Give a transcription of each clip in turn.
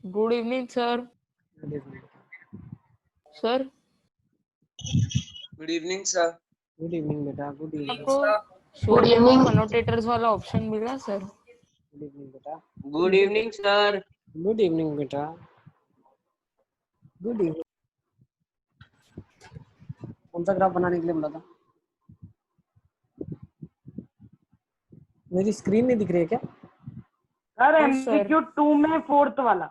Good evening sir. Sir good evening sir. Good evening बेटा, good evening. आपको show name of अनोटेटर्स वाला option मिला sir? Good evening बेटा। Good evening sir. Good evening बेटा, good evening. कौन सा graph बनाने के लिए बोला था? मेरी स्क्रीन नहीं दिख रही है क्या? सर एमसीक्यू 2 में 4th वाला।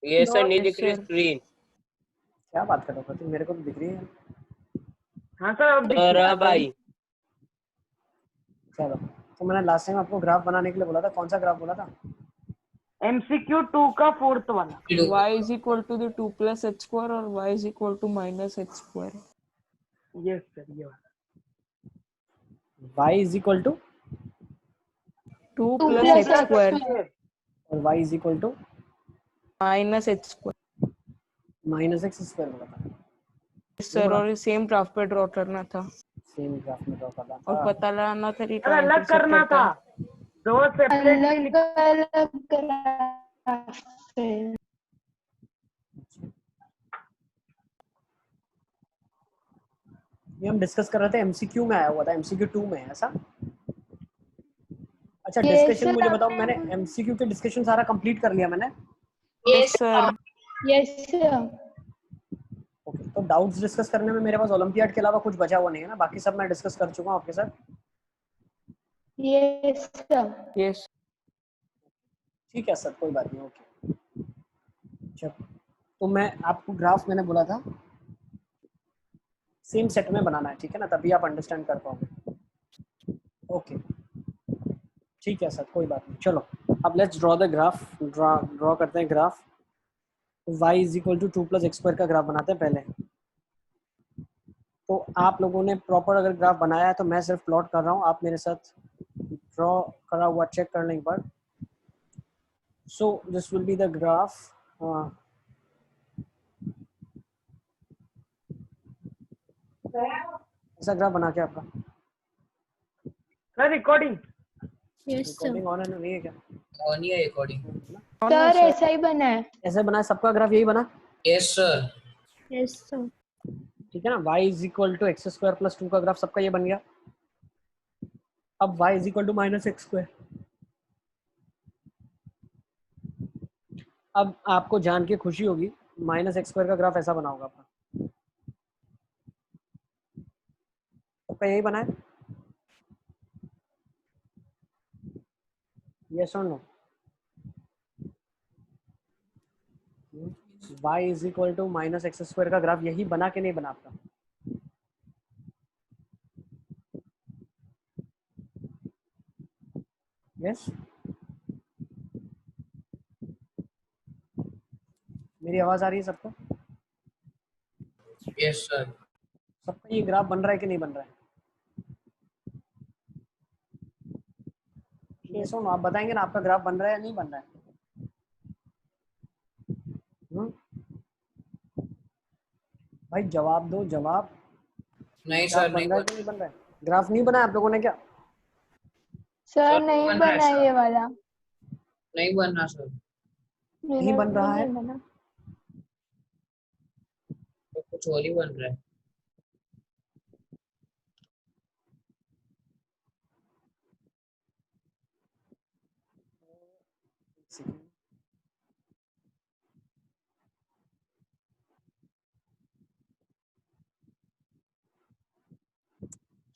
ये सर नहीं दिख रही स्क्रीन। क्या बात कर रहे हो तुम? मेरे को तो दिख रही है। हाँ सर अब दिख सर रहा है। भाई चलो, तो मैंने लास्ट टाइम आपको ग्राफ बनाने के लिए बोला था, कौन सा ग्राफ बोला था? एमसीक्यू 2 का 4th वाला। y is equal to the 2 plus h square और y is equal to minus h square। Yes sir ये वाला। y is equal to 2 plus h square और y is equal to minus h square। Minus x square बोला था sir और same graph पे draw करना था सेम ग्राफ में ड्रॉ करना और था। पता लगाना था कि सर अलग करना था, दो सेपरेटली। ये हम डिस्कस कर रहे थे, एमसीक्यू में आया हुआ था, एमसीक्यू 2 में है ऐसा। अच्छा डिस्कशन मुझे बताओ, मैंने एमसीक्यू के डिस्कशन सारा कंप्लीट कर लिया मैंने। Yes sir. Yes sir. Okay, तो डाउट्स डिस्कस करने में मेरे पास ओलंपियाड के अलावा कुछ बचा हुआ नहीं है ना? बाकी सब मैं डिस्कस कर चुका हूँ आपके साथ। Yes sir. यस ठीक है सर, कोई बात नहीं। ओके चलो, तो मैं आपको ग्राफ मैंने बोला था सेम सेट में बनाना है, ठीक है ना? तभी आप अंडरस्टैंड कर पाओगे। ओके ठीक है सर, कोई बात नहीं। चलो अब let's draw the graph. Draw करते हैं graph. y is equal to 2 plus x square का ग्राफ बनाते हैं पहले। तो आप लोगों ने प्रॉपर अगर ग्राफ बनाया है तो मैं सिर्फ प्लॉट कर रहा हूँ, आप मेरे साथ ड्रॉ करा हुआ चेक कर लें एक बार। So this will be the graph. ऐसा ग्राफ बना के आपका sir recording. Yes sir. Recording on है ना? नहीं है क्या? ऑन ही है रिकॉर्डिंग। सर ऐसा ही बना है। ऐसे बना है सबका ग्राफ, यही बना? Yes sir. Yes sir. ठीक है ना? y is equal to x square plus 2 का ग्राफ सबका ये बन गया। अब y is equal to minus x square. अब आपको जान के खुशी होगी, माइनस एक्स स्क्वायर का ग्राफ ऐसा बना होगा आपका। सबका यही बना है? यस और no? y is equal to minus x square का ग्राफ यही बना के नहीं बना आपका? यस मेरी आवाज आ रही है सबको? Yes sir. सबका ये ग्राफ बन रहा है कि नहीं बन रहा है? ये सुनो, आप बताएंगे ना आपका ग्राफ बन रहा है या नहीं बन रहा है? भाई जवाब दो, जवाब। नहीं ग्राफ सर बन नहीं रहा है कि नहीं बन रहा है? ग्राफ नहीं बना आप लोगों ने क्या? सर नहीं बन रहा है बना सर। ये वाला। नहीं बन रहा सर। नहीं बन रहा है? नहीं बना। तो कुछ और ही बन रहा है।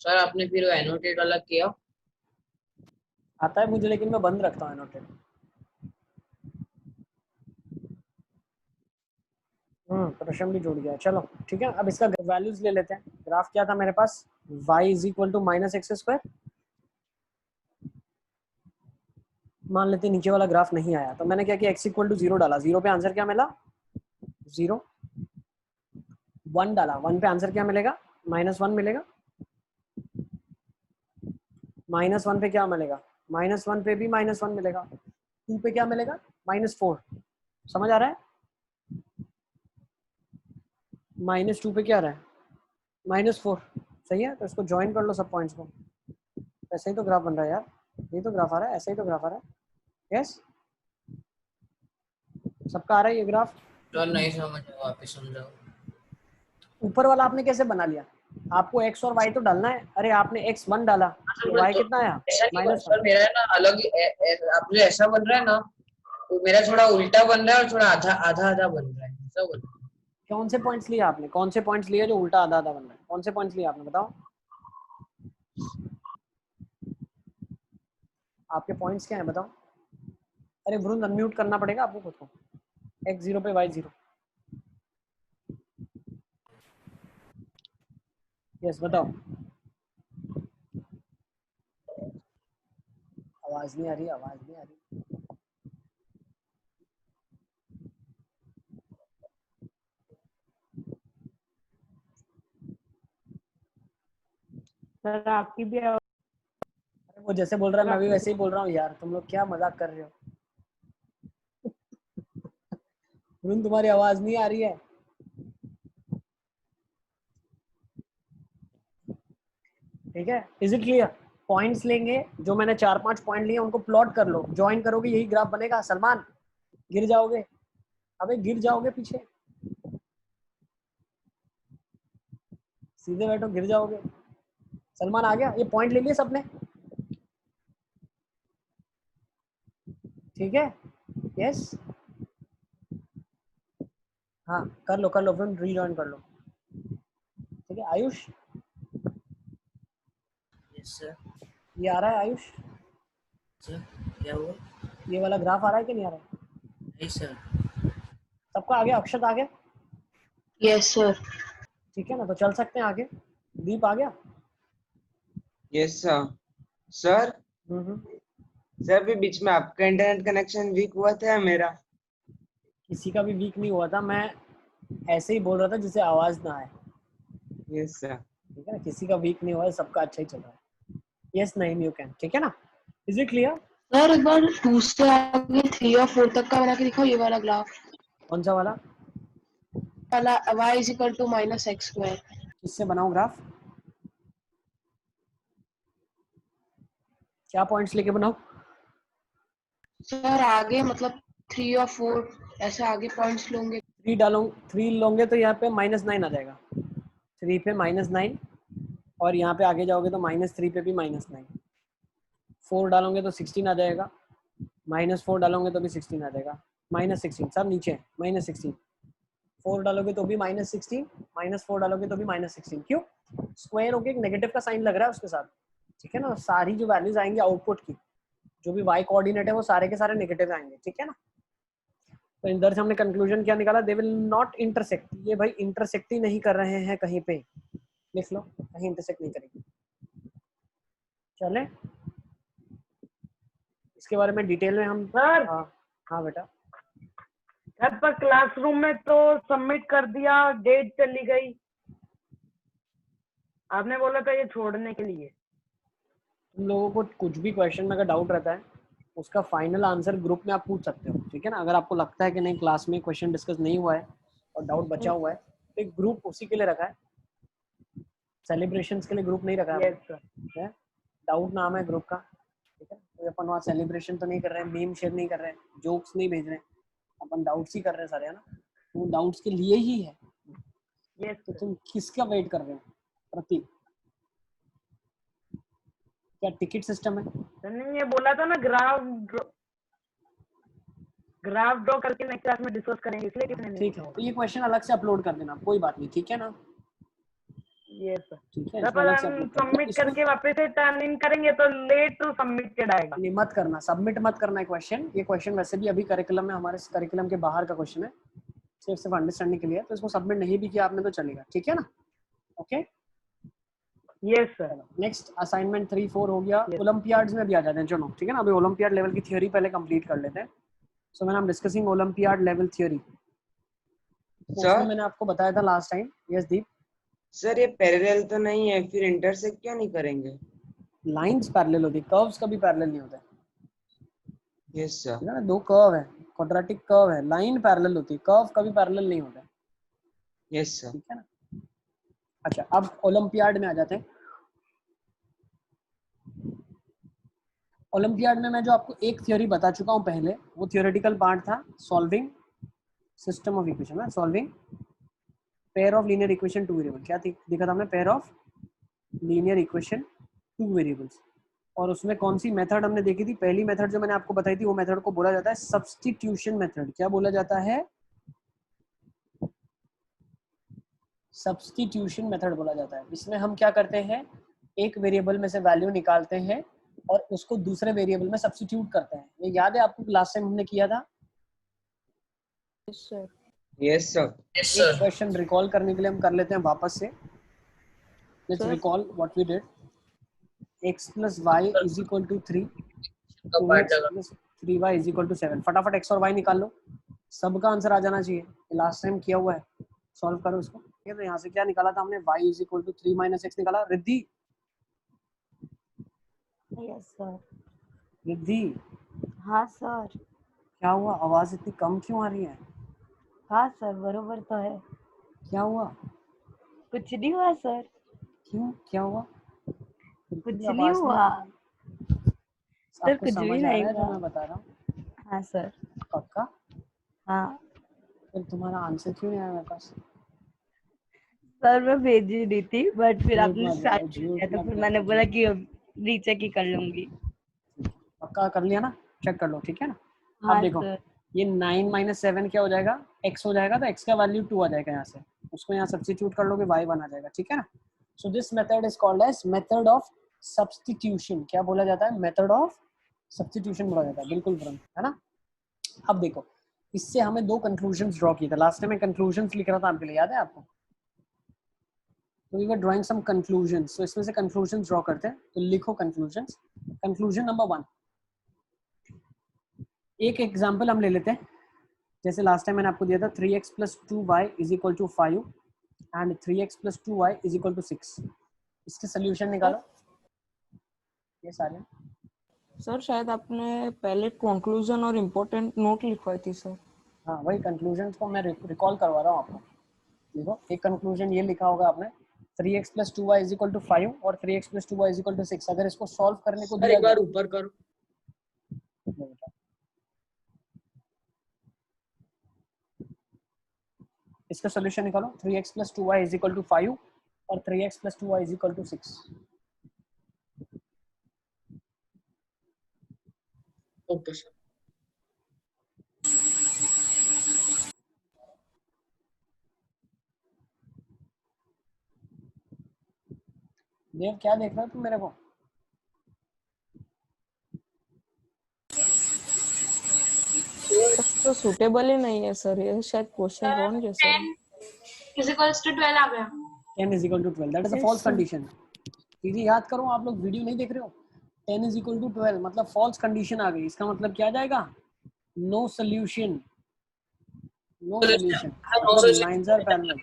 सर आपने फिर एनोटेट अलग किया? आता है मुझे, लेकिन मैं बंद रखता हूँ एनोटेट। प्रश्न भी जुड़ गया। चलो ठीक है, अब इसका वैल्यूज ले लेते हैं। ग्राफ क्या था मेरे पास? y is equal to minus x square. मान लेते नीचे वाला ग्राफ नहीं आया तो मैंने क्या किया, x इक्वल टू 0 डाला। 0 पे आंसर क्या मिला? 0। 1 डाला, 1 पे आंसर क्या मिलेगा? -1 मिलेगा। -1 पे क्या मिलेगा? -1 पे भी -1 मिलेगा। 2 पे क्या मिलेगा? -4। समझ आ रहा है? -2 पे क्या आ रहा है? -4। सही है, तो इसको ज्वाइन कर लो सब पॉइंट्स को। ऐसे ही तो ग्राफ बन रहा है यार, यही तो ग्राफ आ रहा है, ऐसे ही तो ग्राफ आ रहा है। यस सबका आ रहा है ये ग्राफ? सर नहीं समझ, वापस समझाओ। ऊपर वाला आपने कैसे बना लिया? आपको x और y तो डालना है। अरे आपने x1 डाला तो y कितना आया? ऐसा नहीं बन, -1। सर मेरा है ना अलग आपने ऐसा बन रहा है ना, तो मेरा थोड़ा उल्टा बन रहा है और थोड़ा आधा आधा आधा बन रहा है, ऐसा बन रहा है। कौन से पॉइंट्स लिए आपने? कौन से पॉइंट्स लिए जो उल्टा आधा आधा बन रहा है? कौन से पॉइंट्स लिए आपने बताओ? आपके पॉइंट्स क्या है बताओ? अरे वरुण अनम्यूट करना पड़ेगा आपको खुद को। x0 पे y0। यस बताओ। आवाज नहीं आ रही, आवाज नहीं आ रही। सर आपकी भी आवाज। अरे वो जैसे बोल रहा है मैं भी वैसे ही बोल रहा हूँ यार, तुम लोग क्या मजाक कर रहे हो? वरुण तुम्हारी आवाज नहीं आ रही है। ठीक है, इज इट क्लियर? पॉइंट्स लेंगे जो मैंने 4-5 पॉइंट लिए उनको प्लॉट कर लो, ज्वाइन करोगे यही ग्राफ बनेगा। सलमान गिर जाओगे, अबे गिर जाओगे पीछे, सीधे बैठो गिर जाओगे। सलमान आ गया? ये पॉइंट ले लिए सबने? ठीक है, यस हाँ कर लो फिर रीजॉइन कर लो। ठीक है आयुष, यस सर। ये आ रहा है आयुष? सर क्या हुआ? ये वाला ग्राफ आ रहा है कि नहीं आ रहा है? नहीं सर। सबका आ गया? अक्षत आ गया? Yes sir. ठीक है ना, तो चल सकते हैं आगे। दीप आ गया? Yes sir. सर सर भी बीच में आपका इंटरनेट कनेक्शन वीक हुआ था या मेरा? किसी का भी वीक नहीं हुआ था, मैं ऐसे ही बोल रहा था जिससे आवाज ना आए। Yes sir. ठीक है ना, किसी का वीक नहीं हुआ है, सबका अच्छा ही चल रहा है। यस नहीं यू कैन, ठीक है ना? Is it clear? सर एक बार 2 से आगे 3 और 4 तक का बना के दिखाओ, ये वाला ग्राफ कौन सा वाला? वाला y is equal to -x²। किससे बनाऊं ग्राफ? क्या पॉइंट्स लेके बनाऊं? सर आगे मतलब 3 और 4 ऐसे आगे पॉइंट्स लोगे। 3 डालूं, 3 लोगे तो यहाँ पे -9 आ जाएगा। 3 पे -9 और यहाँ पे आगे जाओगे तो -3 पे भी -9। 4 डालोगे तो 16 आ जाएगा, -4 डालोगे तो भी 16 आ जाएगा। -16 सब नीचे -16। 4 डालोगे तो भी -16, -4 डालोगे तो भी -16। क्यों? स्क्वायर होके एक नेगेटिव का साइन लग रहा है उसके साथ। ठीक है ना, सारी जो वैल्यूज आएंगी आउटपुट की, जो भी y कोऑर्डिनेट है वो सारे के सारे नेगेटिव आएंगे। ठीक है ना, तो इधर से हमने कंक्लूजन क्या निकाला? They will not intersect. ये भाई इंटरसेक्ट ही नहीं कर रहे हैं कहीं पे, लिख लो कहीं इंटरसेक्ट नहीं करेंगे। चले इसके बारे में डिटेल में हम सर हाँ बेटा। सर पर क्लासरूम में तो सबमिट कर दिया, डेट चली गई। आपने बोला था ये छोड़ने के लिए। तुम लोगों को कुछ भी क्वेश्चन में अगर डाउट रहता है उसका फाइनल आंसर ग्रुप में आप पूछ सकते हो। ठीक है ना, अगर आपको लगता है कि नहीं क्लास में क्वेश्चन डिस्कस नहीं हुआ है और डाउट बचा हुआ है तो एक ग्रुप उसी के लिए रखा है, सेलिब्रेशंस के लिए ग्रुप नहीं रखा है। Yes sir. डाउट नाम है ग्रुप का। ठीक है, तो अपन वहाँ सेलिब्रेशन तो नहीं कर रहे हैं, मीम शेयर नहीं कर रहे हैं, जोक्स नहीं भेज रहे हैं, अपन डाउट्स ही कर रहे हैं सारे, है ना? वो डाउट्स के लिए ही है। यस तो तुम किसका वेट कर रहे हो? प्रतीक, क्या टिकट सिस्टम है? सर ने ये बोला था ना ग्राफ ड्रॉ करके नेक्स्ट क्लास में डिस्कस करेंगे, इसलिए किसने नहीं ठीक है, तो ये क्वेश्चन अलग से अपलोड कर देना, कोई बात नहीं। ठीक है ना? Yes sir. ठीक है, सर इसको पर अलग से हम अपलोड कर सबमिट इसको करके वापस से टर्न इन करेंगे तो लेट सबमिटेड आएगा। नहीं मत करना, सबमिट मत करना है क्वेश्चन। ये क्वेश्चन वैसे भी अभी करिकुलम में, हमारे करिकुलम के बाहर का क्वेश्चन है, सिर्फ अंडरस्टैंडिंग के लिए, तो इसको सबमिट नहीं भी किया आपने तो चलेगा। ठीक है ना? Okay yes sir. Next assignment 3-4 हो गया। ओलंपियाड्स में भी आ जाते हैं, चलो ठीक है ना। अभी ओलंपियाड लेवल की थ्योरी पहले कंप्लीट कर लेते हैं। So when I am discussing olympiad level theory, उसमें मैंने आपको बताया था लास्ट टाइम। यस दीप। सर ये पैरेलल तो नहीं है, फिर इंटरसेक्ट क्यों नहीं करेंगे? लाइंस पैरेलल होती है, कर्व्स कभी पैरेलल नहीं होता है। Yes sir. ठीक है ना, दो कर्व है, क्वाड्रेटिक कर्व है, लाइन पैरेलल होती है, कर्व कभी पैरेलल नहीं होता है। Yes sir. ठीक है ना? अच्छा अब ओलंपियाड में आ जाते हैं। ओलंपियाड में मैं जो आपको एक थ्योरी बता चुका हूँ पहले, वो थियोरेटिकल पार्ट था, सॉल्विंग सिस्टम ऑफ इक्वेशन है, solving pair of linear equation two variable. क्या देखा था हमने? Pair of linear equation two variables. और उसमें कौन सी मेथड हमने देखी थी? पहली मेथड जो मैंने आपको बताई थी, वो मेथड को बोला जाता है सब्स्टिट्यूशन मेथड। क्या बोला जाता है? सब्स्टिट्यूशन मेथड बोला जाता है। इसमें हम क्या करते हैं, एक वेरिएबल में से वैल्यू निकालते हैं और उसको दूसरे वेरिएबल में सब्स्टिट्यूट करते हैं। ये याद है आपको? लास्ट टाइम हमने किया था। Sir yes sir. यस एक सर। क्वेश्चन रिकॉल करने के लिए हम कर लेते हैं वापस से। Let's Sir. Recall what we did. x plus y is equal to 3, का पार्ट 2x लगा। plus 3y is equal to 7। फटाफट x और y निकाल लो, सबका आंसर आ जाना चाहिए। लास्ट टाइम किया हुआ है, सॉल्व करो इसको। ठीक है, तो यहाँ से क्या निकाला था हमने? y is equal to 3 minus x निकाला। Riddhi, yes sir. रिद्धि हाँ सर। क्या हुआ? आवाज इतनी कम क्यों आ रही है? हाँ सर, बरोबर तो है। क्या हुआ? कुछ नहीं हुआ सर। क्यों, क्या हुआ? कुछ भी नहीं आवाज हुआ सर, आपको कुछ समझ भी आ नहीं रहा है जो हुआ। मैं बता रहा हूँ? हाँ सर। पक्का? हाँ फिर तुम्हारा आंसर क्यों नहीं आया मेरे पास? सर, मैं भेज ही नहीं थी, बट फिर झूठ आपने मत स्टार्ट बोलो, कर दिया झूठ तो मत फिर बोलो, मैंने बोला झूठ। कि अब रीचेक ही कर लूंगी। पक्का कर लिया ना? चेक कर लो, ठीक है ना? अब हाँ देखो, सर। ये 9 minus 7 क्या हो जाएगा? x हो जाएगा, तो x का वैल्यू 2 आ जाएगा यहाँ से। उसको यहाँ सब्स्टिट्यूट कर लोगे, y 1 आ जाएगा। ठीक है ना? So this method is called as method of substitution. क्या बोला जाता है? मेथड ऑफ सब्स्टिट्यूशन बोला जाता है। बिल्कुल ब्रह्म, है ना? अब देखो, इससे हमें दो कंक्लूजन्स ड्रॉ किए थे। लास्ट टाइम मैं कंक्लूजन्स लिख रहा था आपके लिए, याद है आपको? तो we were drawing some conclusions. तो इसमें से कंक्लूजन्स ड्रॉ करते हैं, तो लिखो कंक्लूजन्स। कंक्लूजन नंबर 1, एक एग्जांपल हम ले लेते हैं। जैसे लास्ट टाइम मैंने आपको दिया था 3x plus 2y is equal to 5 and 3x plus 2y is equal to 6। इसके सोल्यूशन निकालो। ये सारे सर शायद आपने पहले कंक्लूजन और इम्पोर्टेंट नोट लिखवाई थी सर। हाँ, वही कंक्लूजन को मैं रिकॉल करवा रहा हूँ आपको। देखो, एक कंक्लूजन ये लिखा होगा आपने, 3x plus 2y is equal to 5 और 3x plus 2y is equal to 6। अगर इसको सॉल्व करने को दिया एक बार ऊपर करो। इसका सोल्यूशन निकालो। 3x plus 2y is equal to 5 और 3x plus 2y is equal to 6। Okay sir. Dev, क्या देख रहे हो तुम मेरे को? तो सूटेबल ही नहीं है सर, ये शायद क्वेश्चन रॉन्ग है सर। 10 is equals to 12 आ गया। 10 is equal to 12, that is a Yes, false sir. condition। दीदी याद करो, आप लोग वीडियो नहीं देख रहे हो। 10 is equal to 12 मतलब फॉल्स कंडीशन आ गई। इसका मतलब क्या आ जाएगा? नो सोल्यूशन, नो सोल्यूशन मतलब लाइंस आर पैरेलल।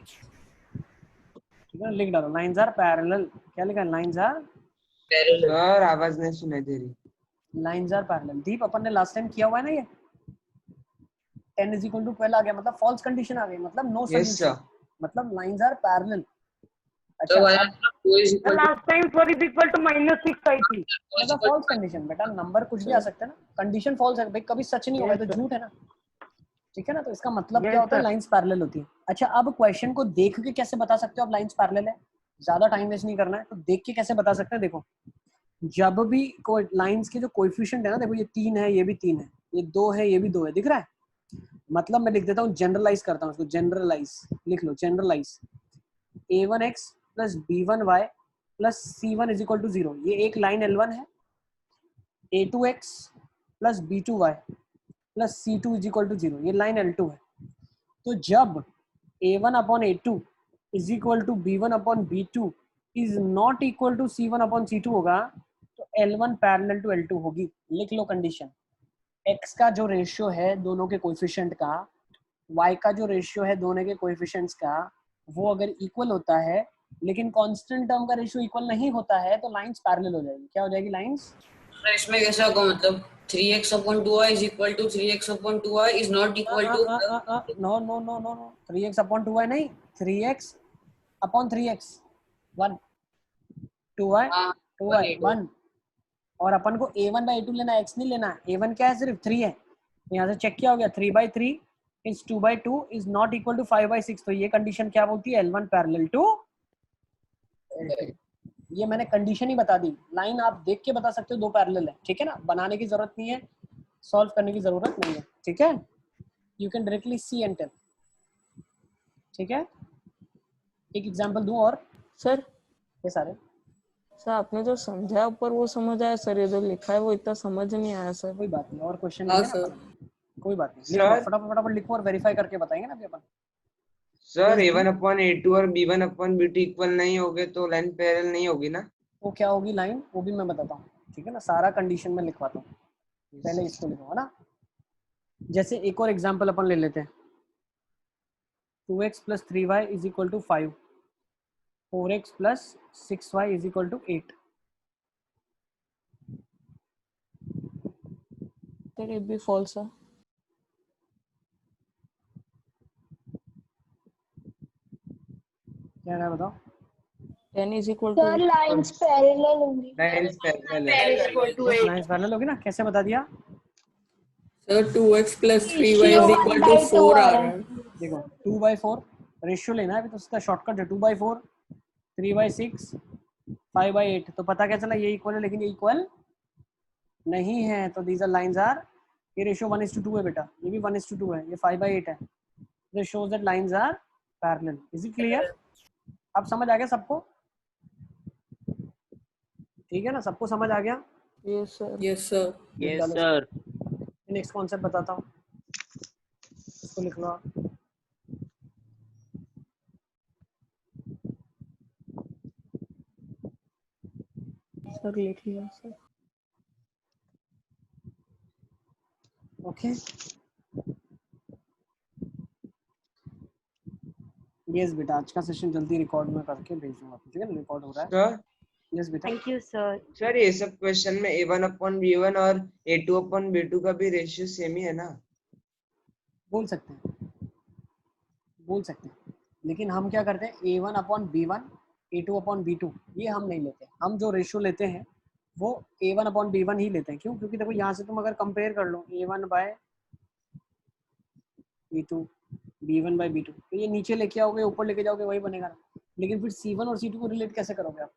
ठीक है, लिख डालो लाइंस आर पैरेलल। क्या लिखा है? लाइंस आर सर आवाज नहीं सुनाई दे रही। Lines are parallel. दीप, अपन ने लास्ट टाइम किया हुआ है ना ये। 10 is equal to 12 आ गया मतलब फॉल्स कंडीशन आ गई, मतलब नो यस सोल्यूशन, सर। मतलब लाइंस आर पैरेलल। अच्छा, तो अब two is equal last time 4 is equal to -6 आई थी। मतलब फॉल्स कंडीशन। बेटा नंबर कुछ भी आ सकता है ना, कंडीशन फॉल्स है भाई, कभी सच नहीं होगा, Yes, तो sir. झूठ है ना। ठीक है ना? तो इसका मतलब Yes, क्या होता है? sir. लाइंस पैरेलल होती है। अच्छा, अब क्वेश्चन को देख के कैसे बता सकते हो आप लाइंस पैरेलल है? ज्यादा टाइम वेस्ट नहीं करना है, तो देख के कैसे बता सकते हैं? देखो, जब भी कोई लाइंस के जो कोएफिशिएंट है ना, देखो ये 3 है, ये भी 3 है, ये 2 है, ये भी 2 है, दिख रहा है? मतलब मैं लिख देता हूँ, जनरलाइज करता हूँ उसको। जनरलाइज लिख लो, generalise. a1x plus b1y plus c1 is equal to 0। ये एक लाइन L1 है। a2x plus b2y plus c2 is equal to 0, ये लाइन L2 है। तो जब a1 upon a2 is equal to b1 upon b2 is not equal to c1 upon c2 होगा, तो L1 parallel to L2 होगी। लिख लो condition. x का जो रेशियो है दोनों के कोएफिशिएंट का, y का जो रेशियो है दोनों के कोएफिशिएंट्स का, वो अगर इक्वल होता है लेकिन कांस्टेंट टर्म का रेशियो इक्वल नहीं होता है, तो लाइंस पैरेलल हो जाएगी। क्या हो जाएगी? लाइंस। सर इसमें कैसा होगा? मतलब 3x upon 2y is equal to 3x upon 2y is not equal to no no no no no, 3x upon 2y नहीं, 3x upon 3x 1, 2y 2y 1। और अपन को a1 by a2 लेना है, x नहीं लेना है। a1 क्या है? सिर्फ 3 है, तो यहाँ से चेक किया हो गया। 3/3 is 2/2 is not equal to 5/6, तो ये कंडीशन क्या बोलती है? L1 parallel to L2। ये मैंने कंडीशन ही बता दी, लाइन आप देख के बता सकते हो दो पैरेलल है, ठीक है ना, बनाने की जरूरत नहीं है, सॉल्व करने की जरूरत नहीं है, ठीक है, you can directly see and tell, ठीक है। एक एग्जांपल दूं और सर ये सारे सर आपने जो समझाया ऊपर वो समझ आया सर, ये जो लिखा है वो इतना समझ नहीं आया सर। कोई बात नहीं, और क्वेश्चन हाँ लिखे ना सर। अपन, कोई बात नहीं, सर। लिखो फटाफट फटाफट लिखो और वेरीफाई करके बताएंगे ना अभी अपन। Sir Yes, A1 upon A2 और B1 अपॉन B2 इक्वल नहीं होगे तो लाइन पैरेलल नहीं होगी ना? वो क्या होगी लाइन, वो भी मैं बताता हूँ, ठीक है ना, सारा कंडीशन में लिखवाता हूँ, पहले इसको लिखो, है ना। जैसे एक और एग्जांपल अपन ले लेते हैं, 2x + 3y = 5, 4x + 6y = 8। Sir ये भी फॉल्स है। क्या है बताओ? 10 = सर लाइंस पैरेलल होंगी। लाइन्स पैरेलल है। लाइंस पैरेलल होगी ना, कैसे बता दिया? सर 2x + 3y = 4 आ रहा है। देखो 2/4 रेशियो लेना है अभी, तो उसका शॉर्टकट है 2/4, 3/6, 5/8, तो पता क्या चला ये इक्वल है, लेकिन ये इक्वल नहीं है, तो दीज आर लाइंस आर, ये रेशियो 1:2 है बेटा, ये भी 1:2 है, ये 5/8 है, this shows that lines are parallel. Is it clear? अब समझ आ गया सबको? ठीक है ना, सबको समझ आ गया? Yes sir. Yes sir. Yes sir. Next concept बताता हूँ, इसको लिख लो आप। सर लिख लिया सर। ओके, यस बेटा, आज का सेशन जल्दी रिकॉर्ड में करके भेज दूंगा, ठीक है ना, रिकॉर्ड हो रहा है। सर यस बेटा। Thank you sir. सर ये सब क्वेश्चन में A1 अपॉन B1 और A2 अपॉन B2 का भी रेशियो सेम ही है ना? बोल सकते हैं, बोल सकते हैं, लेकिन हम क्या करते हैं, A1 upon B1, A2 upon B2 ये हम नहीं लेते, हम जो रेशियो लेते हैं वो A1 अपॉन B1 ही लेते हैं। क्यों? क्योंकि देखो यहाँ से तुम अगर कंपेयर कर लो A1/B2, B1/B2, तो ये नीचे लेके आओगे ऊपर लेके जाओगे वही बनेगा ना, लेकिन फिर C1 और C2 को रिलेट कैसे करोगे आप?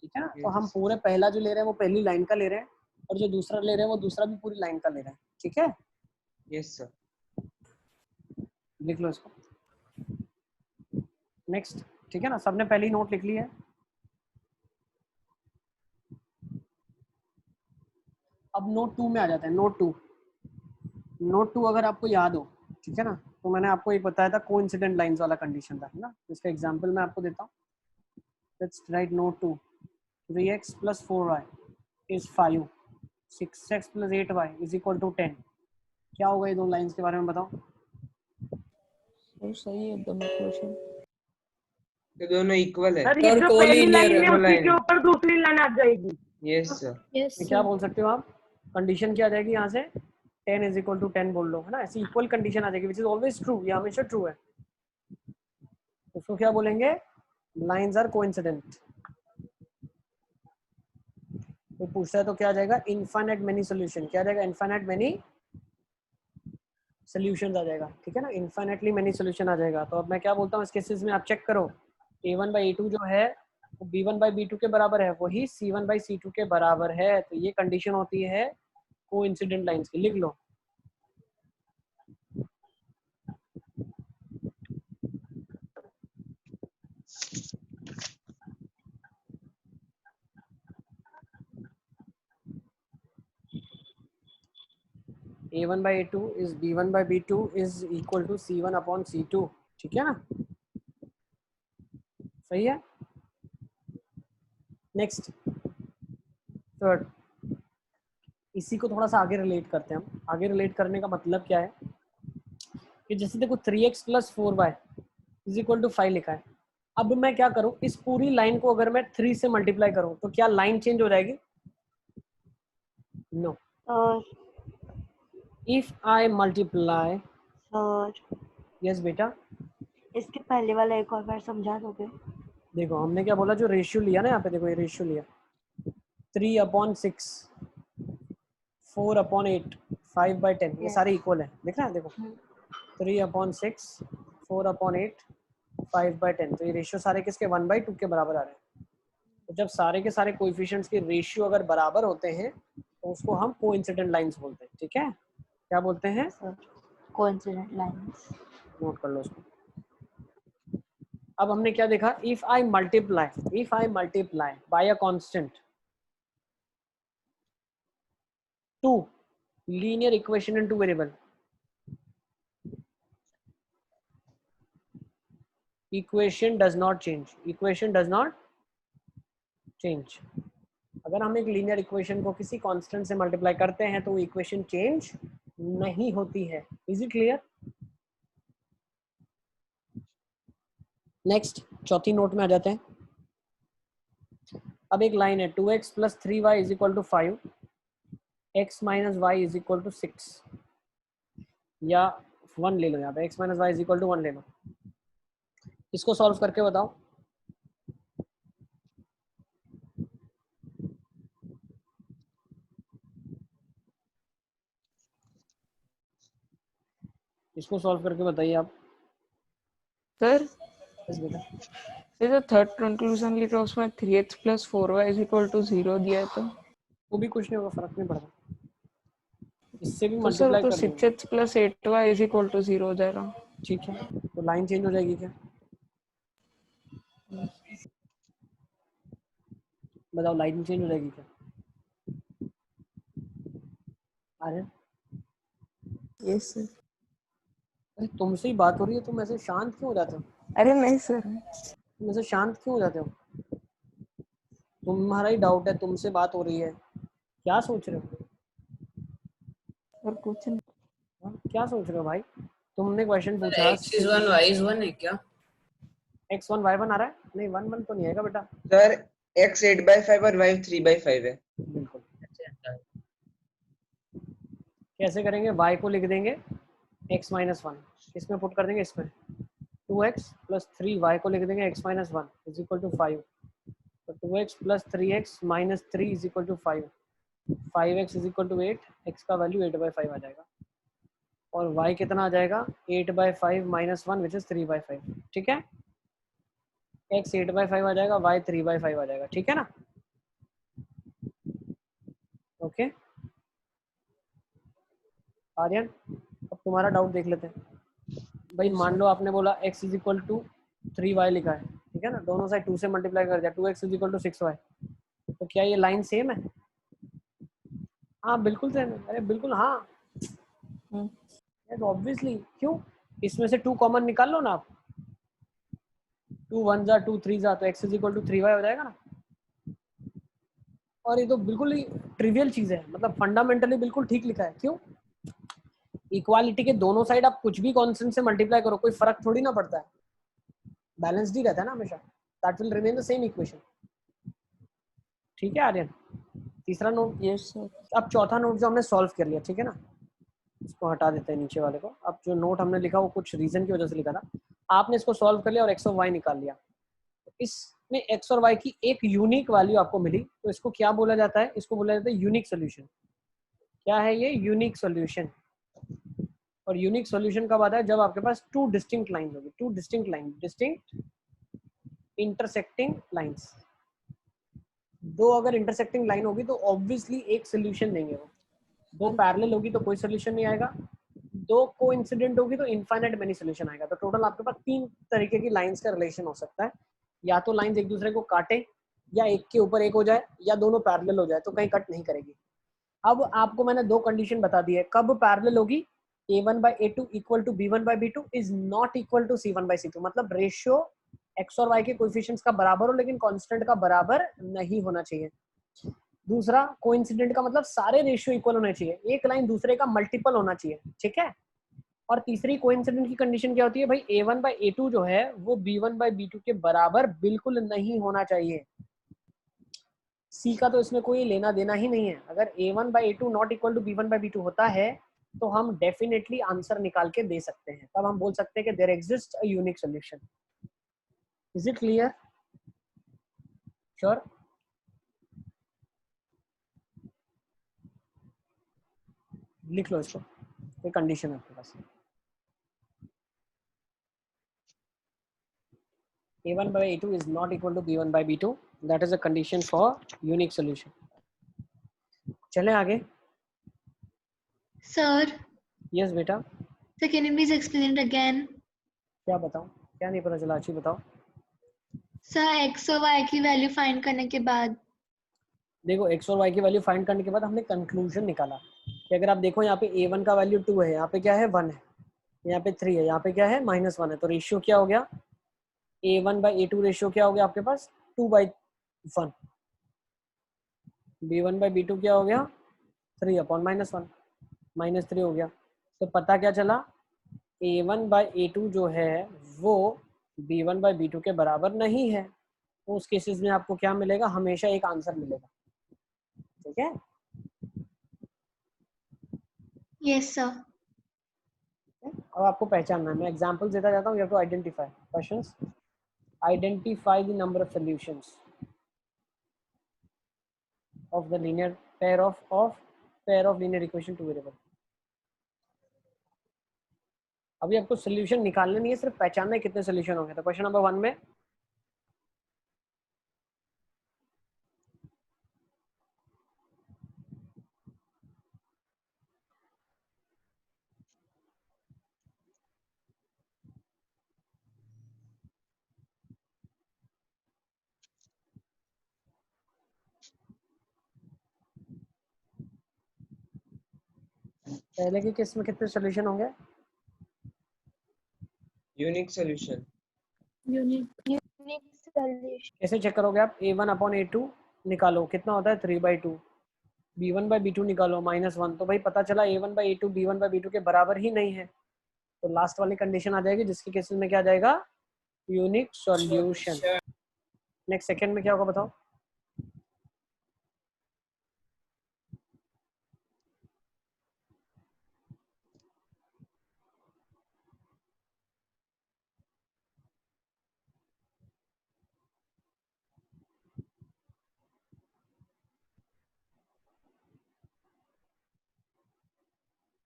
ठीक है ना, तो हम पूरे पहला जो ले रहे हैं वो पहली लाइन का ले रहे हैं, और जो दूसरा ले रहे हैं वो दूसरा भी पूरी लाइन का ले रहे हैं, ठीक है। Yes sir. लिख लो इसको। नेक्स्ट, ठीक है ना, सबने पहले ही नोट लिख ली है। अब नोट 2 में आ जाते हैं। नोट 2 अगर आपको याद हो, ठीक है ना, तो मैंने आपको एक बताया था कोइंसिडेंट लाइंस वाला कंडीशन था, है ना। इसका एग्जांपल मैं आपको देता हूँ। Let's write note 2, 3x + 4y = 5, 6x + 8y = 10। क्या होगा ये दो लाइंस के बारे में बताओ? सर सही है दोनों क्वेश्चन। तो दोनों इक्वल है। सर ये सर, जो कोलिनियर पहली लाइन है है। उसी के ऊपर दूसरी लाइन आ जाएगी। Yes sir. यस ये क्या बोल सकते हो आप? कंडीशन क्या आ जाएगी यहाँ से? 10 = 10 बोल लो, है ना, ऐसी इक्वल कंडीशन आ जाएगी, विच इज ऑलवेज ट्रू, ये हमेशा ट्रू है। उसको क्या बोलेंगे? Lines are coincident. वो पूछता है तो क्या आ जाएगा? Infinite many solution. क्या आ जाएगा? इनफाइनाइट मेनी सॉल्यूशंस आ जाएगा, ठीक है ना, इनफाइनाइटली मेनी सॉल्यूशन आ जाएगा। तो अब मैं क्या बोलता हूँ इस केसेस में, आप चेक करो, A1/A2 जो है वो B1/B2 के बराबर है, वही C1/C2 के बराबर है, तो ये कंडीशन होती है कोइंसिडेंट लाइंस की। लिख लो। A1/A2 is B1/B2 is equal to C1/C2, ठीक है ना, सही है। नेक्स्ट, थर्ड, इसी को थोड़ा सा आगे रिलेट करते हैं हम। आगे रिलेट करने का मतलब क्या है कि जैसे देखो 3x + 4y = 5 लिखा है। अब मैं क्या करूं, इस पूरी लाइन को अगर मैं 3 से मल्टीप्लाई करूं तो क्या लाइन चेंज हो जाएगी? No. If I multiply, yes बेटा, इसके पहले वाला एक और बार समझा दोगे? देखो हमने क्या बोला, जो रेशियो लिया ना यहाँ पे, देखो ये रेशियो लिया 3/6, 4/8, 5/10, ये सारे इक्वल है, देख रहे हैं, देखो 3/6, 4/8, 5/10। तो ये रेशियो सारे किसके 1/2 के बराबर आ रहे हैं। तो जब सारे के सारे कोएफिशिएंट्स के रेशियो अगर बराबर होते हैं तो उसको हम कोइंसिडेंट लाइंस बोलते हैं। ठीक है, क्या बोलते हैं? Coincident lines. नोट कर लो उसको। अब हमने क्या देखा, if I multiply by a constant to linear equation in two variable, equation does not change. अगर हम एक लीनियर इक्वेशन को किसी कांस्टेंट से मल्टीप्लाई करते हैं तो वो इक्वेशन चेंज नहीं होती है। Is it clear? नेक्स्ट चौथी नोट में आ जाते हैं। अब एक लाइन है 2x + 3y = 5, x - y = 6, या 1 ले लो, यहाँ पे x - y = 1 ले लो। इसको सॉल्व करके बताओ। इसको सॉल्व करके बताइए आप। सर बस बेटा, ये जो थर्ड कंक्लूजन लिखा उसमें 3x + 4y = 0 दिया है तो वो भी कुछ नहीं होगा, फर्क नहीं पड़ता, इससे भी तो सर मल्टीप्लाई तो कर देंगे। 6x + 8y = 0 हो जाएगा। ठीक है, तो लाइन चेंज हो जाएगी क्या? बताओ, लाइन चेंज हो जाएगी क्या? अरे यस सर। अरे तुमसे ही बात हो रही है, तुम ऐसे शांत क्यों हो जाते हो? अरे नहीं सर। तुम ऐसे शांत क्यों हो जाते हो? तुम्हारा ही डाउट है, तुमसे बात हो रही है, क्या सोच रहे हो? और कुछ नहीं। हाँ, क्या सोच रहे हो भाई? तुमने क्वेश्चन पूछा x is 1 y is 1 है क्या? x1 y1 आ रहा है? नहीं 1 तो नहीं आएगा बेटा। सर x 8/5 और y 3/5 है। बिल्कुल। कैसे करेंगे? y को लिख देंगे x - 1, इसमें पुट कर देंगे, इसमें 2x + 3y को लिख देंगे x - 1 = 5, तो 2x + 3x - 3 = 5, 5x = 8, x का वैल्यू 8/5 आ जाएगा, और y कितना आ जाएगा? 8/5 - 1 विच इज 3/5। ठीक है, x 8/5 आ जाएगा, y 3/5 आ जाएगा। ठीक है ना? ओके आर्यन, अब तुम्हारा डाउट देख लेते हैं भाई। मान लो आपने बोला x = 3y लिखा है, ठीक है ना, दोनों साइड 2 से मल्टीप्लाई कर दिया, 2x = 6y, तो क्या ये लाइन सेम है? हाँ बिल्कुल सेम है। अरे बिल्कुल हाँ, ऑब्वियसली। क्यों? इसमें से 2 कॉमन निकाल लो ना आप, 2 1 जा 2 3 जा, तो x = 3y हो जाएगा ना। और ये तो बिल्कुल ही ट्रिवियल चीज है, मतलब फंडामेंटली बिल्कुल ठीक लिखा है। क्यों? इक्वालिटी के दोनों साइड आप कुछ भी कांस्टेंट से मल्टीप्लाई करो, कोई फर्क थोड़ी ना पड़ता है, बैलेंस्ड ही रहता है ना हमेशा, that will remain the same equation. ठीक है आर्यन, तीसरा नोट। Yes sir. अब चौथा नोट जो हमने सॉल्व कर लिया, ठीक है ना, इसको हटा देते हैं नीचे वाले को। अब जो नोट हमने लिखा वो कुछ रीजन की वजह से लिखा था, आपने इसको सॉल्व कर लिया और x और y निकाल लिया, इसमें x और y की एक यूनिक वैल्यू आपको मिली, तो इसको क्या बोला जाता है? इसको बोला जाता है यूनिक सोल्यूशन। क्या है ये? Unique solution. और यूनिक सॉल्यूशन कब आता है? जब आपके पास 2 डिस्टिंक्ट लाइन होगी, 2 डिस्टिंक्ट इंटरसेक्टिंग लाइंस। दो अगर इंटरसेक्टिंग लाइन होगी तो ऑब्वियसली एक सोल्यूशन देंगे वो। दो पैरेलल होगी तो कोई सोल्यूशन नहीं आएगा, दो कोइंसिडेंट होगी तो इनफाइनाइट मेनी सोल्यूशन आएगा। तो टोटल आपके पास 3 तरीके की लाइंस का रिलेशन हो सकता है, या तो लाइंस एक दूसरे को काटे, या एक के ऊपर एक हो जाए, या दोनों पैरेलल हो जाए, तो कहीं कट नहीं करेगी। अब आपको मैंने 2 कंडीशन बता दी है कब पैरेलल होगी। a1/a2 = b1/b2 is not equal to c1/c2, मतलब रेशियो x और y के कोएफिशिएंट्स का बराबर हो लेकिन कांस्टेंट का बराबर नहीं होना चाहिए। दूसरा, कोइंसिडेंट का मतलब सारे रेशियो इक्वल होने चाहिए, एक लाइन दूसरे का मल्टीपल होना चाहिए। ठीक है, और तीसरी कोइंसिडेंट की कंडीशन क्या होती है भाई? a1/a2 जो है वो b1/b2 के बराबर बिल्कुल नहीं होना चाहिए। सी का तो इसमें कोई लेना देना ही नहीं है। अगर a1/a2 not equal to b1/b2 होता है तो हम डेफिनेटली आंसर निकाल के दे सकते हैं, तब हम बोल सकते हैं कि there exist a unique solution. Is it clear? Sure? लिख लो इसको, ये कंडीशन है आपके पास। A1 by A2 is not equal to B1 by B2. That is a condition for unique solution. चले आगे. Sir, Yes बेटा. so can you please explain it again? क्या बताऊं? क्या नहीं पता चला? अच्छी बताओ. Sir, x और y की वैल्यू फाइंड करने के बाद देखो x और y की वैल्यू फाइंड करने के बाद हमने कंक्लूजन निकाला कि अगर आप देखो यहाँ पे a1 का वैल्यू 2 है, यहाँ पे क्या है 1 है, यहाँ पे 3 है, यहाँ पे क्या है -1 है, तो रेशियो क्या हो गया? a1 by a2 रेशियो क्या हो गया आपके पास? 2/1. b1 by b2 क्या हो गया? 3/-1 -3 हो गया. तो पता क्या चला? a1 by a2 जो है वो b1 by b2 के बराबर नहीं है. तो उस केसेस में आपको क्या मिलेगा? हमेशा एक आंसर मिलेगा. ठीक है? yes sir. अब आपको पहचानना है. मैं एग्जांपल देता जाता हूँ. You have to identify questions. Identify the number of solutions of the linear pair of linear equation two variable. अभी आपको सॉल्यूशन निकालना नहीं है, सिर्फ पहचानना है कितने सॉल्यूशन होंगे. तो क्वेश्चन नंबर 1 में पहले के केस में कितने सॉल्यूशन होंगे? Unique solution. Unique solution. कैसे चेक करोगे आप? a1/a2 निकालो, कितना होता है? 3/2. b1 by b2 निकालो, -1. तो भाई पता चला a1 by a2 b1 by b2 के बराबर ही नहीं है. तो लास्ट वाली कंडीशन आ जाएगी जिसके केसेस में क्या आ जाएगा? Unique solution. नेक्स्ट सेकंड में क्या होगा बताओ?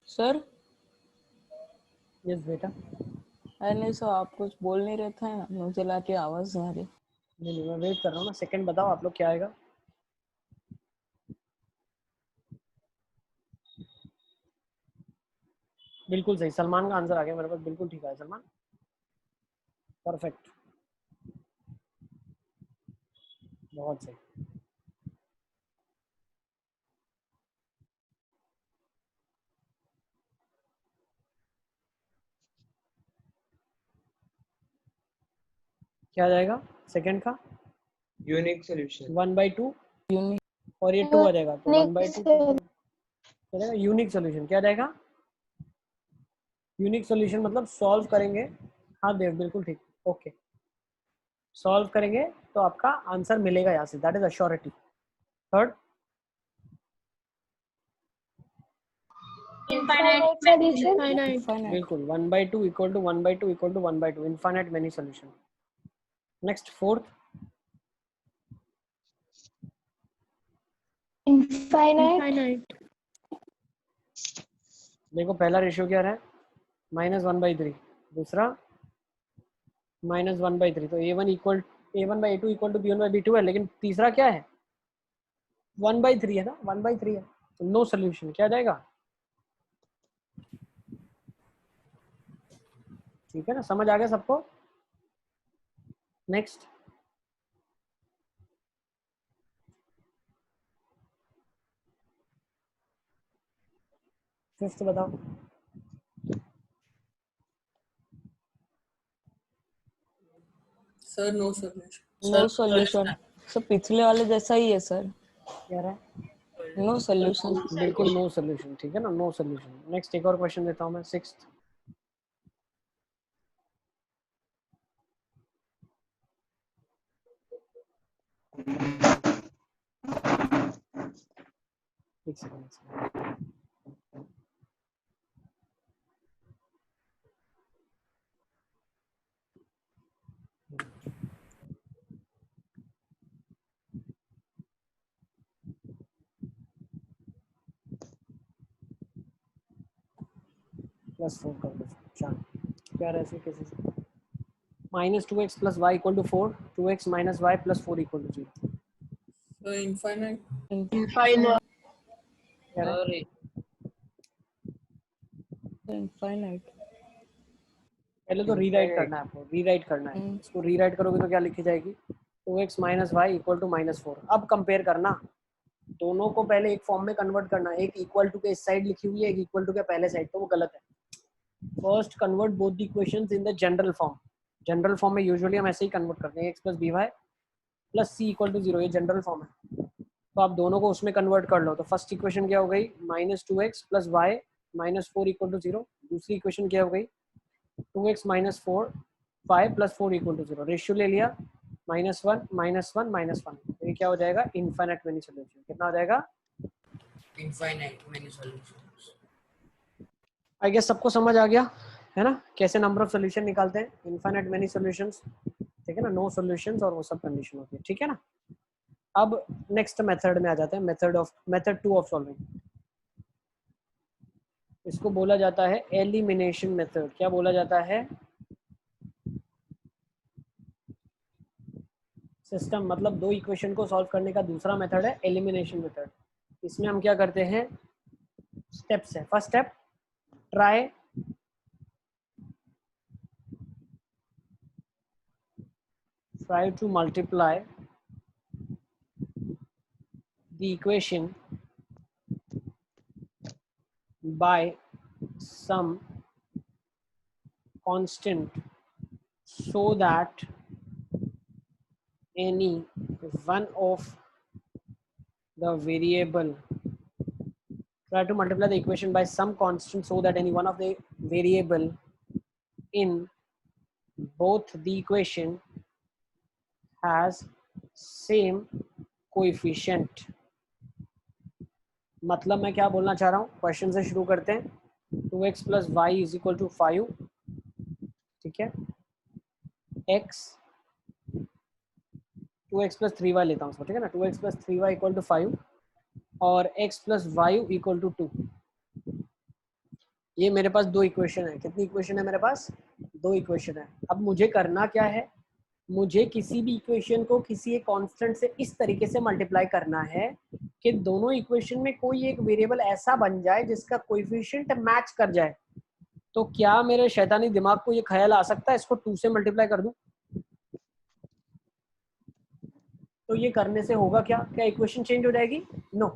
सर यस बेटा. अरे नहीं सर, आप कुछ बोल नहीं रहे थे, मुझे लगा कि आवाज नहीं आ रही. नहीं मैं वेट कर रहा हूँ ना. सेकंड बताओ आप लोग क्या आएगा? बिल्कुल सही. सलमान का आंसर आ गया मेरे पास. बिल्कुल ठीक है सलमान. परफेक्ट. बहुत सही. क्या आ जाएगा सेकंड का? Unique solution. 1/2 यूनिक. और ये 2 आ जाएगा. तो 1/2 क्या जाएगा? Unique solution. क्या जाएगा? यूनिक सॉल्यूशन मतलब सॉल्व करेंगे. हाँ देव बिल्कुल ठीक. ओके. सॉल्व करेंगे तो आपका आंसर मिलेगा यहाँ से. That is assurity. Third Infinite solution. बिल्कुल 1/2 equal to 1/2 equal to 1/2. Infinite many solution. Next fourth. Infinite. देखो पहला रेशियो क्या रहा है? -1/3. दूसरा -1/3. तो a1 by a2 equal to b1 by b2 है. लेकिन तीसरा क्या है? 1/3 है ना. 1/3 है. तो नो सोल्यूशन. क्या जाएगा? ठीक है ना. समझ आ गया सबको? नेक्स्ट. फिफ्थ बताओ. Sir no solution. No solution. Sir पिछले वाले जैसा ही है सर. क्या रहा है? No solution. बिल्कुल नो सोल्यूशन. ठीक है ना. No solution. नेक्स्ट एक और क्वेश्चन देता हूँ मैं. सिक्स्थ. एक सेकंड. +4 कर दो. क्या रहा है? कैसे? Minus 2x plus y equal to 4, 2x minus y plus 4 equal to 0। So infinite. Infinite. कह रहे हैं अरे इनफाइनाइट। पहले तो रीराइट करना है आपको, रीराइट करना है। इसको रीराइट करोगे तो क्या लिखी जाएगी, 2x minus Y equal to -4। अब कंपेयर करना, दोनों को पहले एक फॉर्म में कन्वर्ट करना। एक इक्वल टू के इस साइड लिखी हुई है, एक इक्वल टू के पहले साइड, तो वो गलत है। First convert both the equations in the general form. General form में यूजुअली हम ऐसे ही कन्वर्ट करते हैं, x plus b y plus c equal to 0, ये जनरल फॉर्म है। तो आप दोनों को उसमें कन्वर्ट कर लो। तो फर्स्ट इक्वेशन क्या हो गई, -2x plus Y -4 equal to 0। दूसरी इक्वेशन क्या हो गई, 2x minus 4 5 plus 4 equal to 0। Ratio ले लिया, -1 -1 -1। तो ये क्या हो जाएगा, इनफाइनाइट मेनी सॉल्यूशन। कितना हो जाएगा, infinite many solutions. I guess सबको समझ आ गया है ना, कैसे नंबर ऑफ सॉल्यूशन निकालते हैं, इनफाइनाइट मेनी सॉल्यूशंस, ठीक है ना, नो सॉल्यूशंस और वो सब कंडीशन होती है, ठीक है ना। अब नेक्स्ट मेथड में आ जाते हैं, मेथड 2 ऑफ सॉल्विंग। इसको बोला जाता है एलिमिनेशन मेथड। क्या बोला जाता है, सिस्टम मतलब दो इक्वेशन को सॉल्व करने का दूसरा मेथड है एलिमिनेशन मेथड। इसमें हम क्या करते हैं, स्टेप्स है। First step, try to multiply the equation by some constant so that any one of the variable, try to multiply the equation by some constant so that any one of the variable in both the equation has same coefficient। मतलब मैं क्या बोलना चाह रहा हूँ, question से शुरू करते हैं। 2x plus y is equal to 5, ठीक है, x 2x प्लस 3y लेता हूँ, ठीक है ना, 2x plus 3y equal to 5 और x plus y equal to 2। ये मेरे पास दो इक्वेशन है। कितनी इक्वेशन है मेरे पास, दो इक्वेशन है। अब मुझे करना क्या है, मुझे किसी भी इक्वेशन को किसी एक कांस्टेंट से इस तरीके से मल्टीप्लाई करना है कि दोनों इक्वेशन में कोई एक वेरिएबल ऐसा बन जाए जिसका कोएफिशिएंट मैच कर जाए। तो क्या मेरे शैतानी दिमाग को ये ख्याल आ सकता है इसको 2 से मल्टीप्लाई कर दूं? तो ये करने से होगा क्या, क्या इक्वेशन चेंज हो जाएगी? No.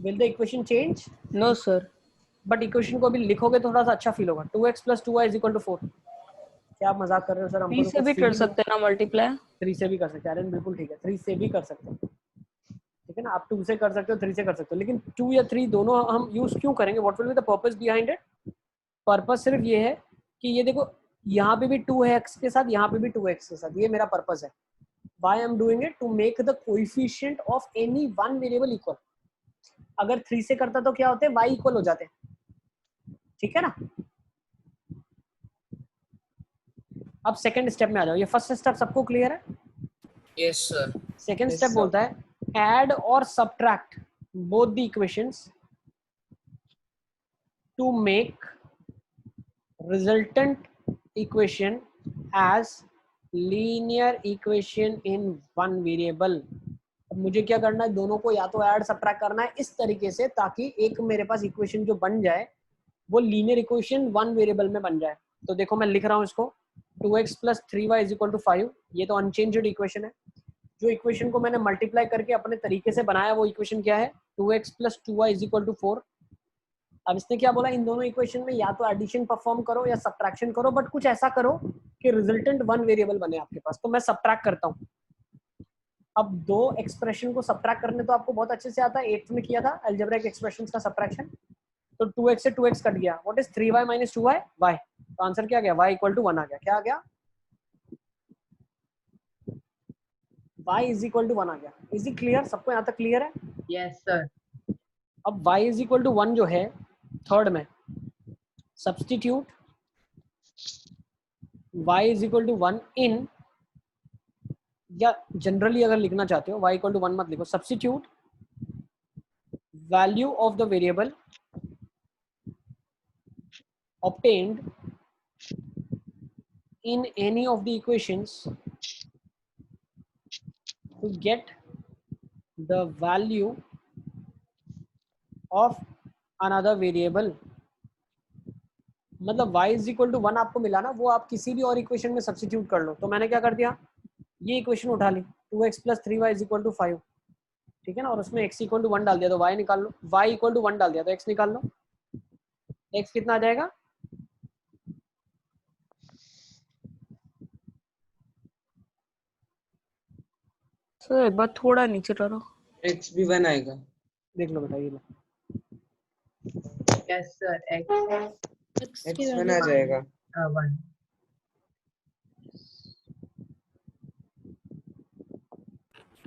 Will the equation change? No sir. But equation को अभी लिखोगे तो थोड़ा सा अच्छा फील होगा। 2x plus 2y is equal to 4। क्या आप मजाक कर रहे हो सर? हम 3 से भी कर सकते हैं ना मल्टीप्लाई। 3 से भी कर सकते हैं, बिल्कुल ठीक है, 3 से भी कर सकते हैं, ठीक है ना। आप 2 से कर सकते हो, 3 से कर सकते हो, लेकिन 2 या 3 दोनों हम यूज क्यों करेंगे? What will be the purpose behind it? Purpose सिर्फ ये है कि ये देखो यहाँ पे भी 2 है x के साथ, यहाँ पे भी 2x के साथ, ये मेरा पर्पस है। Why I am doing it? To make the coefficient of any one variable equal. अगर 3 से करता तो क्या होते हैं, y इक्वल हो जाते हैं, ठीक है ना। अब सेकंड स्टेप में आ जाओ। ये फर्स्ट स्टेप सबको क्लियर है? Yes sir. Second Yes, step sir. बोलता है ऐड और subtract both the equations to make resultant equation as linear equation in one variable. अब मुझे क्या करना है, दोनों को या तो ऐड सब्ट्रैक्ट करना है इस तरीके से ताकि एक मेरे पास इक्वेशन जो बन जाए वो लीनियर इक्वेशन वन वेरिएबल में बन जाए। तो देखो मैं लिख रहा हूँ इसको, 2x plus 3y is equal to 5। ये तो अनचेंज्ड इक्वेशन है। जो इक्वेशन को मैंने मल्टीप्लाई करके अपने तरीके से बनाया वो इक्वेशन क्या है, 2x plus 2y is equal to 4। अब इसने क्या बोला, इन दोनों इक्वेशन में या तो एडिशन परफॉर्म करो या सब्ट्रैक्शन करो, बट कुछ ऐसा करो कि रिजल्टेंट वन वेरिएबल बने आपके पास। तो मैं सब्ट्रैक्ट करता हूँ। अब दो एक्सप्रेशन को सब्ट्रैक्ट करने तो आपको बहुत अच्छे से आता है, 8th में किया था अलजेब्रिक एक्सप्रेशंस का सब्ट्रैक्शन। तो 2x से 2x कट गया, what is 3y minus 2y, y। तो आंसर क्या आ गया, y इक्वल टू 1 आ गया। क्या आ गया, y इज इक्वल टू 1 आ गया। Is it clear? सबको यहाँ तक क्लियर है? Yes sir. अब y इज इक्वल टू 1 जो है थर्ड में, substitute y is equal to 1 in, या जनरली अगर लिखना चाहते हो y इक्वल टू 1 मत लिखो, substitute value of the variable obtained in any of the equations to get the value of another variable, मतलब y इज इक्वल टू 1 आपको मिला ना, वो आप किसी भी और इक्वेशन में सब्स्टिट्यूट कर लो। तो मैंने क्या कर दिया, ये इक्वेशन उठा ली 2x plus 3y is equal to 5, ठीक है ना, और उसमें x इक्वल टू 1 डाल दिया तो y निकाल लो, y इक्वल टू 1 डाल दिया तो x निकाल लो। x कितना आ जाएगा, सर एक बार थोड़ा नीचे करो। x भी 1 आएगा। देख लो बेटा, ये लो यस सर x 1 आ जाएगा। 1।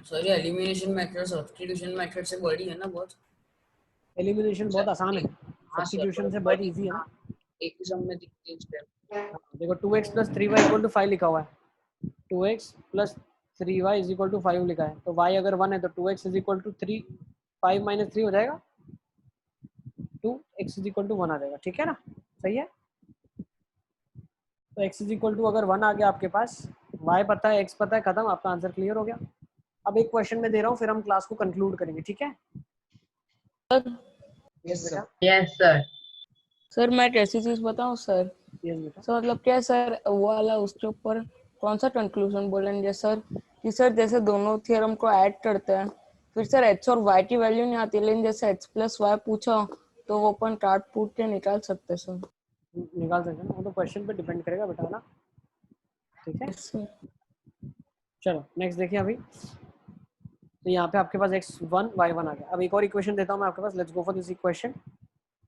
सर ये एलिमिनेशन मेथड सब्स्टिट्यूशन मेथड से बड़ी है ना बहुत। एलिमिनेशन बहुत आसान है, हाँ सर, सब्स्टिट्यूशन से बहुत इजी है ना। एक ही सब में दिखती है स्टेप। देखो 2x plus 3y equal to 5 लिखा हुआ है, 2x plus 3y is equal to 5 लिखा है, तो y अगर 1 है तो 2x is equal to 3, 5 minus 3 हो जाएगा 2x इज इक्वल टू 1 आ जाएगा, ठीक है ना, सही है। तो x इज इक्वल टू अगर 1 आ गया आपके पास, y पता है, x पता है, खत्म, आपका आंसर क्लियर हो गया। अब एक क्वेश्चन में दे रहा हूँ, फिर हम क्लास को कंक्लूड करेंगे, ठीक है। Yes sir. Yes sir. Sir मैं एक ऐसी चीज बताऊं सर, यस बेटा। सर मतलब क्या सर, वो वाला उसके ऊपर कौन सा कंक्लूजन बोलेंगे सर, कि सर जैसे दोनों थ्योरम को ऐड करते हैं, फिर सर h और y की वैल्यू नहीं आती, लेकिन जैसे h प्लस y पूछा तो वो अपन काट पूट के निकाल सकते हैं सर। निकाल सकते हैं, वो तो क्वेश्चन पे डिपेंड करेगा बेटा ना, ठीक है। सर चलो नेक्स्ट देखिए अभी, तो यहाँ पे आपके पास x1 y1 आ गया। अब एक और इक्वेशन देता हूँ मैं आपके पास, let's go for this equation,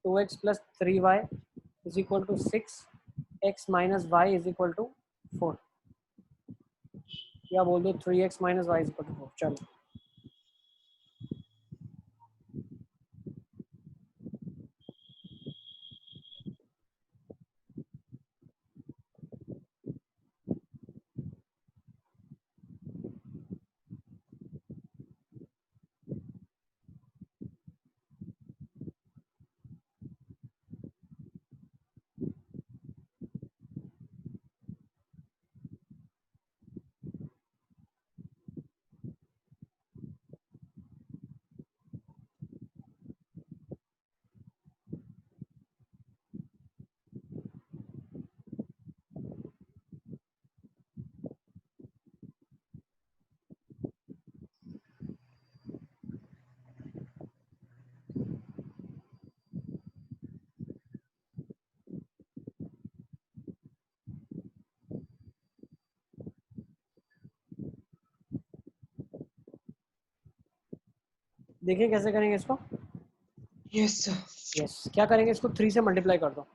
2x plus 3y is equal to 6, x minus y is equal to 4, या बोल दो 3x minus y is equal to 4। चलो देखिए कैसे करेंगे इसको। Yes sir. यस, क्या करेंगे, इसको 3 से मल्टीप्लाई कर दो,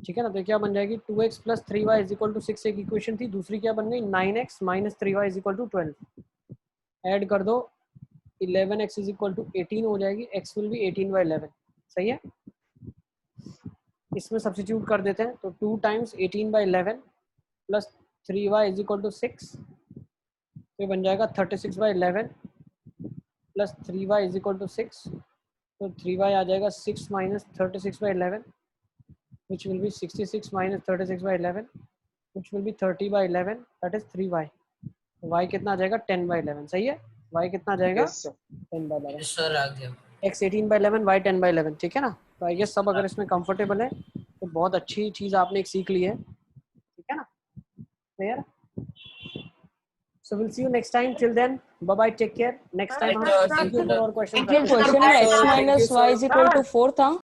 ठीक है ना, तो क्या बन जाएगी 2x plus 3y is equal to 6 एक इक्वेशन थी, दूसरी क्या बन गई 9x minus 3y is equal to 12, add कर दो 11x इज इक्वल टू 18 हो जाएगी, x विल बी 18/11, सही है। इसमें सब्स्टिट्यूट कर देते हैं, तो 2 times 18/11 plus 3y is equal to 6, तो बन जाएगा 36/11 plus 3y is equal to 6, तो 3y आ जाएगा 6 minus 36/11 which will be 66 minus 36/11 which will be 30/11, that is 3y, y कितना आ जाएगा 10/11, सही है, y कितना आ जाएगा यस सर। 10/11, सर आ गया। x 18/11 y 10/11, ठीक है ना। तो आई गेस सब अगर इसमें कंफर्टेबल है तो बहुत अच्छी चीज आपने एक सीख ली है, ठीक है ना, clear. So we'll see you next time. Till then, bye bye. Take care. Next time हम और क्वेश्चन क्वेश्चन में x minus y is equal to 4 था।